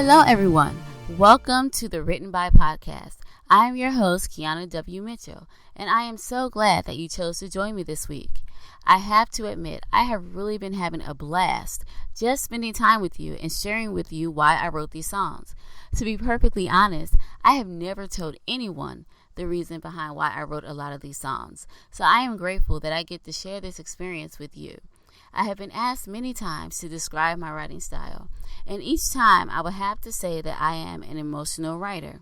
Hello, everyone. Welcome to the Written By podcast. I am your host, Keana W. Mitchell, and I am so glad that you chose to join me this week. I have to admit, I have really been having a blast just spending time with you and sharing with you why I wrote these songs. To be perfectly honest, I have never told anyone the reason behind why I wrote a lot of these songs, so I am grateful that I get to share this experience with you. I have been asked many times to describe my writing style, and each time I will have to say that I am an emotional writer.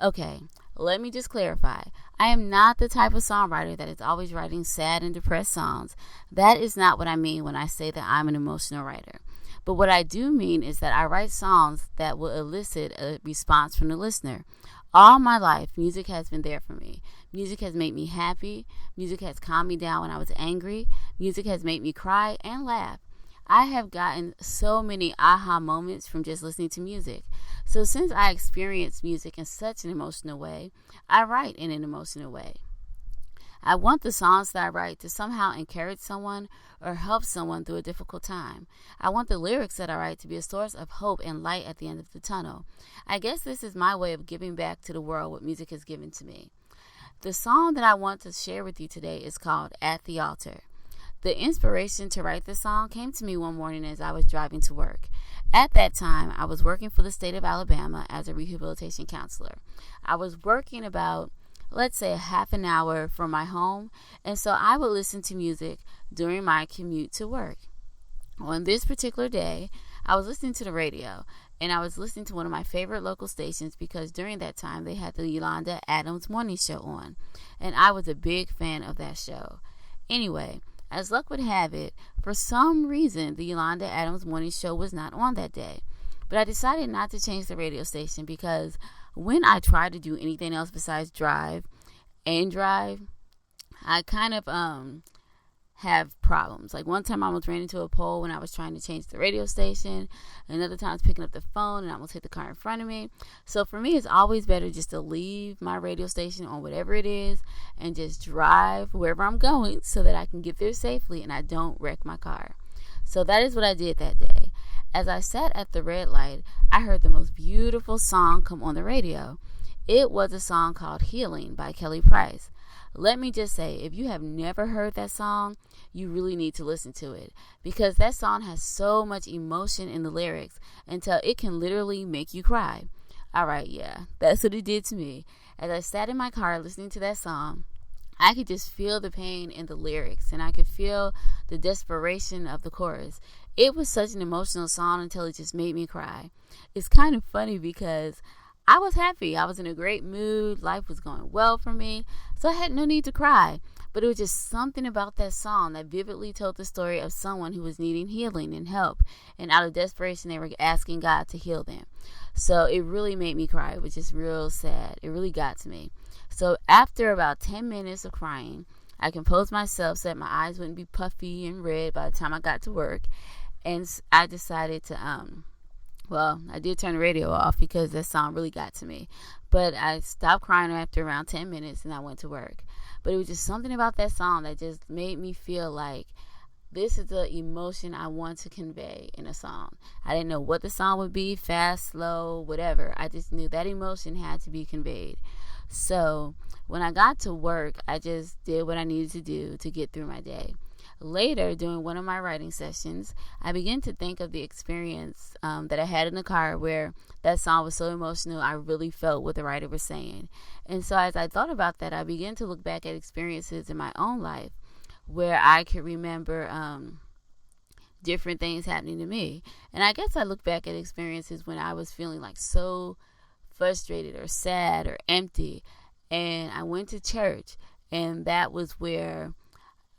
Okay, let me just clarify. I am not the type of songwriter that is always writing sad and depressed songs. That is not what I mean when I say that I'm an emotional writer. But what I do mean is that I write songs that will elicit a response from the listener. All my life, music has been there for me. Music has made me happy. Music has calmed me down when I was angry. Music has made me cry and laugh. I have gotten so many aha moments from just listening to music. So since I experience music in such an emotional way, I write in an emotional way. I want the songs that I write to somehow encourage someone or help someone through a difficult time. I want the lyrics that I write to be a source of hope and light at the end of the tunnel. I guess this is my way of giving back to the world what music has given to me. The song that I want to share with you today is called At the Altar. The inspiration to write this song came to me one morning as I was driving to work. At that time, I was working for the state of Alabama as a rehabilitation counselor. I was working about, let's say, a half an hour from my home, and so I would listen to music during my commute to work. On this particular day, I was listening to the radio, and I was listening to one of my favorite local stations because during that time they had the Keana W morning show on, and I was a big fan of that show. Anyway, as luck would have it, for some reason the Keana W morning show was not on that day. But I decided not to change the radio station because when I try to do anything else besides drive, I kind of have problems. Like one time I almost ran into a pole when I was trying to change the radio station. Another time I was picking up the phone and I almost hit the car in front of me. So for me, it's always better just to leave my radio station on whatever it is and just drive wherever I'm going so that I can get there safely and I don't wreck my car. So that is what I did that day. As I sat at the red light, I heard the most beautiful song come on the radio. It was a song called Healing by Kelly Price. Let me just say, if you have never heard that song, you really need to listen to it because that song has so much emotion in the lyrics until it can literally make you cry. All right, yeah, that's what it did to me. As I sat in my car listening to that song, I could just feel the pain in the lyrics and I could feel the desperation of the chorus. It was such an emotional song until it just made me cry. It's kind of funny because I was happy. I was in a great mood. Life was going well for me. So I had no need to cry. But it was just something about that song that vividly told the story of someone who was needing healing and help. And out of desperation, they were asking God to heal them. So it really made me cry. It was just real sad. It really got to me. So after about 10 minutes of crying, I composed myself so that my eyes wouldn't be puffy and red by the time I got to work. And I decided to, I did turn the radio off because that song really got to me. But I stopped crying after around 10 minutes and I went to work. But it was just something about that song that just made me feel like this is the emotion I want to convey in a song. I didn't know what the song would be, fast, slow, whatever. I just knew that emotion had to be conveyed. So when I got to work, I just did what I needed to do to get through my day. Later, during one of my writing sessions, I began to think of the experience that I had in the car where that song was so emotional, I really felt what the writer was saying. And so as I thought about that, I began to look back at experiences in my own life where I could remember different things happening to me. And I guess I look back at experiences when I was feeling like so frustrated or sad or empty. And I went to church, and that was where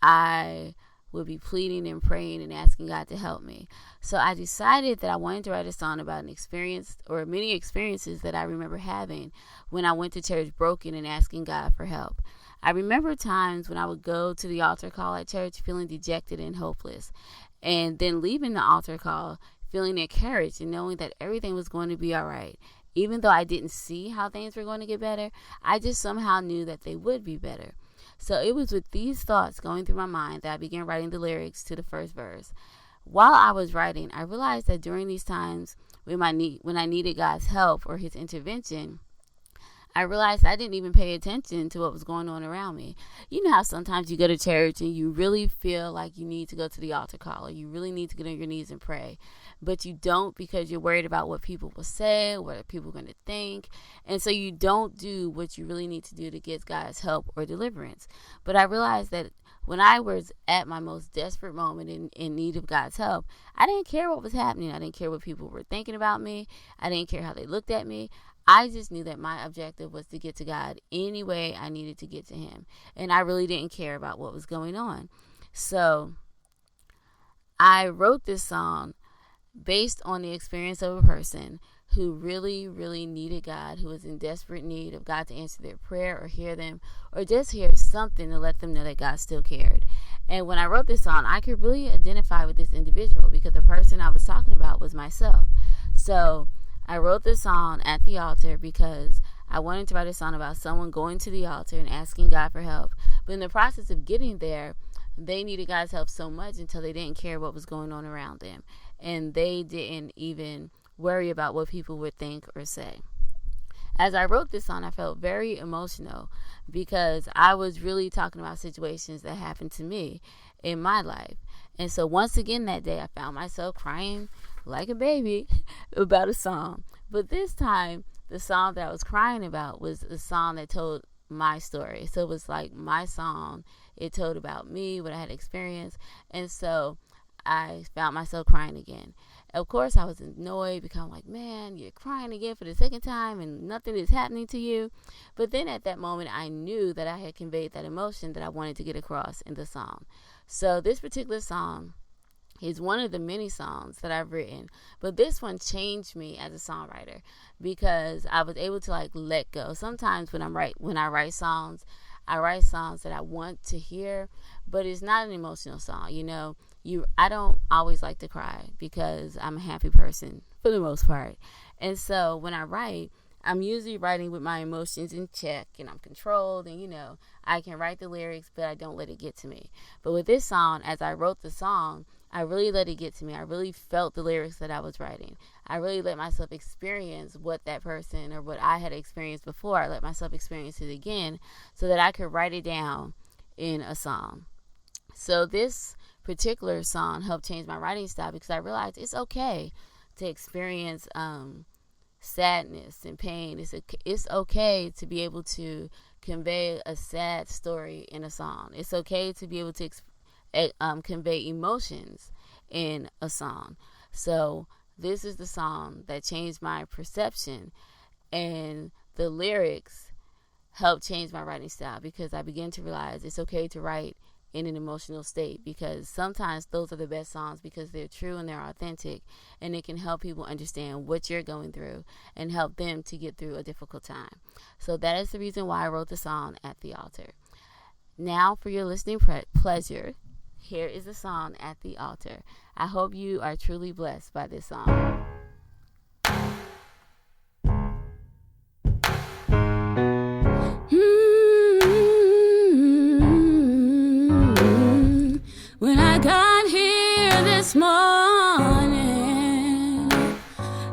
I would be pleading and praying and asking God to help me. So I decided that I wanted to write a song about an experience or many experiences that I remember having when I went to church broken and asking God for help. I remember times when I would go to the altar call at church feeling dejected and hopeless, and then leaving the altar call feeling encouraged and knowing that everything was going to be all right. Even though I didn't see how things were going to get better, I just somehow knew that they would be better. So it was with these thoughts going through my mind that I began writing the lyrics to the first verse. While I was writing, I realized that during these times when I needed God's help or his intervention, I realized I didn't even pay attention to what was going on around me. You know how sometimes you go to church and you really feel like you need to go to the altar call, or you really need to get on your knees and pray, but you don't because you're worried about what people will say, what people are going to think, and so you don't do what you really need to do to get God's help or deliverance. But I realized that when I was at my most desperate moment in need of God's help, I didn't care what was happening. I didn't care what people were thinking about me. I didn't care how they looked at me. I just knew that my objective was to get to God any way I needed to get to him. And I really didn't care about what was going on. So I wrote this song based on the experience of a person who really, really needed God, who was in desperate need of God to answer their prayer or hear them, or just hear something to let them know that God still cared. And when I wrote this song, I could really identify with this individual because the person I was talking about was myself. So I wrote this song at the altar because I wanted to write a song about someone going to the altar and asking God for help. But in the process of getting there, they needed God's help so much until they didn't care what was going on around them. And they didn't even worry about what people would think or say. As I wrote this song, I felt very emotional because I was really talking about situations that happened to me in my life. And so once again that day, I found myself crying like a baby about a song. But this time, the song that I was crying about was a song that told my story. So it was like my song. It told about me, what I had experienced. And so I found myself crying again. Of course, I was annoyed because I'm like, man, you're crying again for the second time and nothing is happening to you. But then at that moment, I knew that I had conveyed that emotion that I wanted to get across in the song. So this particular song is one of the many songs that I've written, but this one changed me as a songwriter because I was able to let go. Sometimes when I write songs that I want to hear, but it's not an emotional song. I don't always like to cry because I'm a happy person for the most part, and so when I write, I'm usually writing with my emotions in check and I'm controlled, and I can write the lyrics, but I don't let it get to me. But with this song, as I wrote the song, I really let it get to me. I really felt the lyrics that I was writing. I really let myself experience what that person or what I had experienced before. I let myself experience it again so that I could write it down in a song. So this particular song helped change my writing style because I realized it's okay to experience sadness and pain. It's okay to be able to convey a sad story in a song. It's okay to be able to convey emotions in a song. So this is the song that changed my perception, and the lyrics helped change my writing style because I began to realize it's okay to write in an emotional state, because sometimes those are the best songs because they're true and they're authentic, and it can help people understand what you're going through and help them to get through a difficult time. So that is the reason why I wrote the song At the Altar. Now for your listening pleasure, here is the song At the Altar. I hope you are truly blessed by this song. When I got here this morning,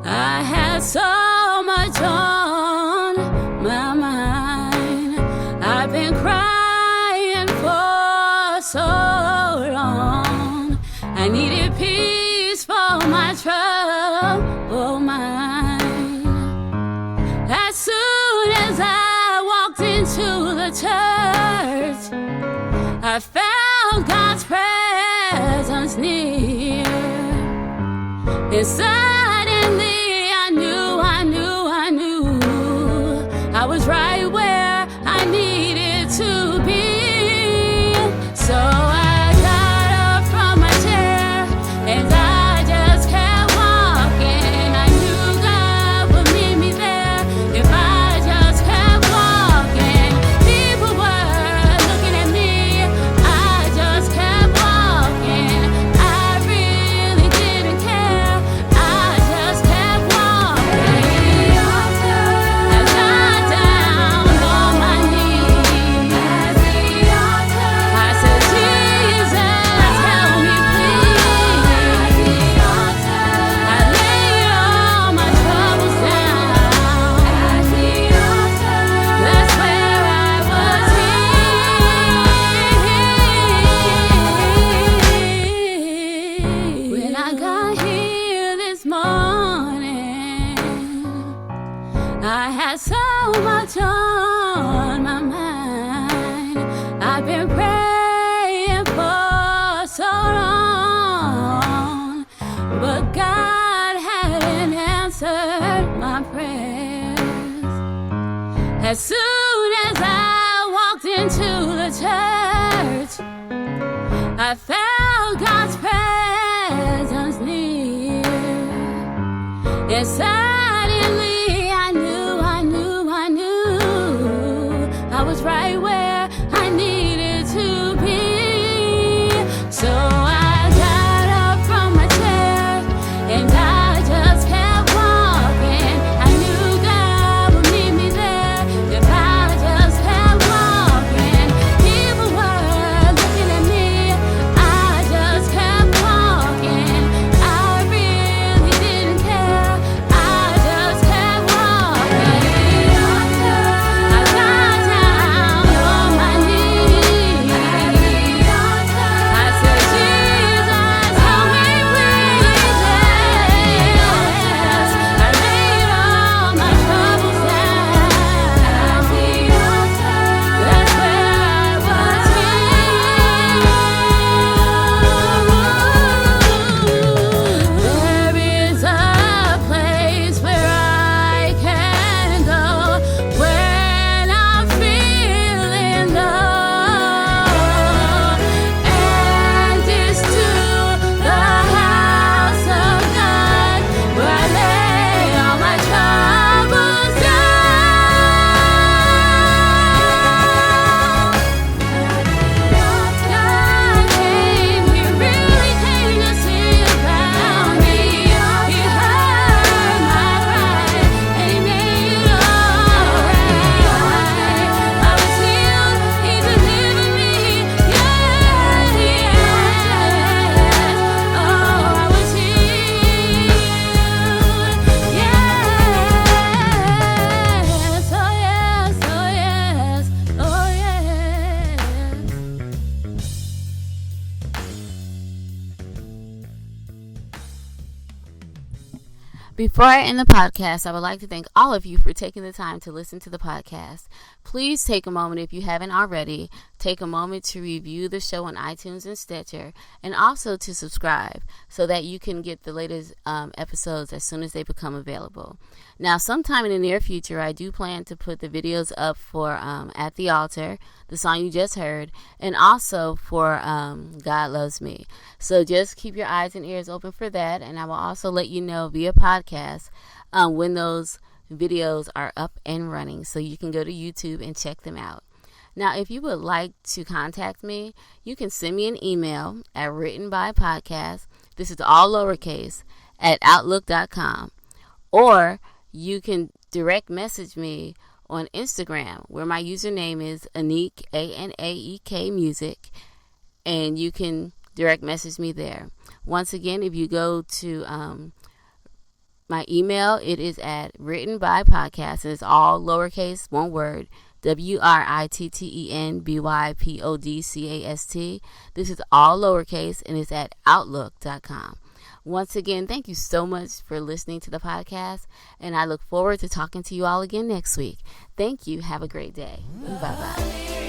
I had so much on my mind. I've been crying for so long. I needed peace for my troubled mind. As soon as I walked into the church, I felt God's presence near. And suddenly I knew I was right where I needed to be. So I got up from my chair and I just kept walking. I knew God would meet me there if I just kept walking. People were looking at me, I just kept walking. I really didn't care, I As soon as I walked into the church, I felt God's presence near. And suddenly I knew I was right where I needed to be. So I got up from my chair and I just kept walking. I knew God would meet me there if I just kept walking. People were looking at me, I just kept walking. I really didn't care, I just kept walking. I got down on my knees. I said, Jesus, help me please. I laid all my troubles down. That's where I was healed. There is a place where I can go when I'm feeling low, and it's to the house of God where I lay all my troubles down. God came, He really came to see about me. He heard my cry and He made it alright. I was healed, He delivered me. Yes, oh, I was healed. Yes, oh yes, oh yes, oh yes. Before I end the podcast, I would like to thank all of you for taking the time to listen to the podcast. Please take a moment, if you haven't already, take a moment to review the show on iTunes and Stitcher, and also to subscribe so that you can get the latest episodes as soon as they become available. Now, sometime in the near future, I do plan to put the videos up for At the Altar, the song you just heard, and also for God Loves Me. So just keep your eyes and ears open for that, and I will also let you know via podcast when those videos are up and running, so you can go to YouTube and check them out. Now, if you would like to contact me, you can send me an email at writtenbypodcast, this is all lowercase, at outlook.com, or you can direct message me on Instagram, where my username is Anaek, Anaek Music, and you can direct message me there. Once again, if you go to my email, it is at writtenbypodcast, and it's all lowercase, one word, WRITTENBYPODCAST. This is all lowercase, and it's at outlook.com. Once again, thank you so much for listening to the podcast, and I look forward to talking to you all again next week. Thank you. Have a great day. Bye-bye.